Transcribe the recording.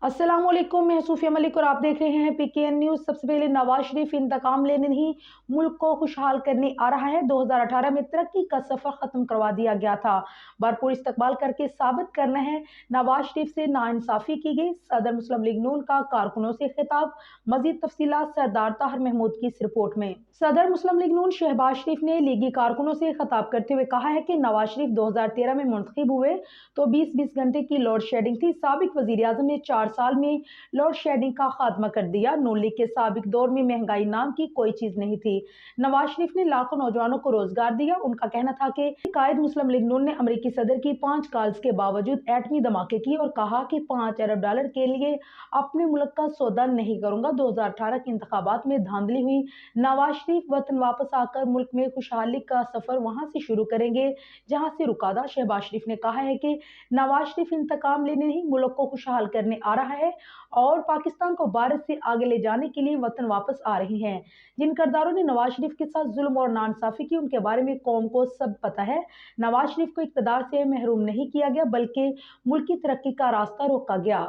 अस्सलाम वालेकुम, मैं सूफिया मलिक और आप देख रहे हैं पीकेएन न्यूज़। सबसे पहले नवाज शरीफ इंतकाम लेने नहीं मुल्क को खुशहाल करने आ रहा है। 2018 में तरक्की का सफर खत्म करवा दिया गया था। भरपूर इस्तकबाल करके साबित करना है। नवाज शरीफ से नाइंसाफी की गई। सदर मुस्लिम लीग नून का कारकुनों से खिताब। मजीद तफसीलात सरदार ताहिर महमूद की इस रिपोर्ट में। सदर मुस्लिम लीग नून शहबाज शरीफ ने लीगी कारकुनों से खिताब करते हुए कहा है कि नवाज शरीफ 2013 में मुंतखब हुए तो 20-20 घंटे की लोड शेडिंग थी। साबिक वजीर आजम ने 4 साल में लोड शेडिंग का खात्मा कर दिया। नून लीग के साबिक दौर में महंगाई नाम की कोई चीज नहीं थी। नवाज शरीफ ने लाखों नौजवानों को रोजगार दिया। उनका कहना था कि कायद मुस्लिम लीग नून ने अमेरिकी सदर की 5 कॉल्स के बावजूद एटमी धमाके की और कहा कि $5 अरब के लिए अपने मुल्क का सौदा नहीं करूंगा। 2018 के इंतखाबात में धांधली हुई। नवाज शरीफ वतन वापस आकर मुल्क में खुशहाली का सफर वहां से शुरू करेंगे जहां से रुका था। शहबाज शरीफ ने कहा है कि नवाज शरीफ इंतकाम लेने नहीं मुल्क को खुशहाल करने आ रहा है और पाकिस्तान को भारत से आगे ले जाने के लिए वतन वापस आ रहे हैं। जिन किरदारों ने नवाज शरीफ के साथ जुल्म और नाइंसाफी की उनके बारे में कौम को सब पता है। नवाज शरीफ को इक़्तिदार से महरूम नहीं किया गया बल्कि मुल्क की तरक्की का रास्ता रोका गया।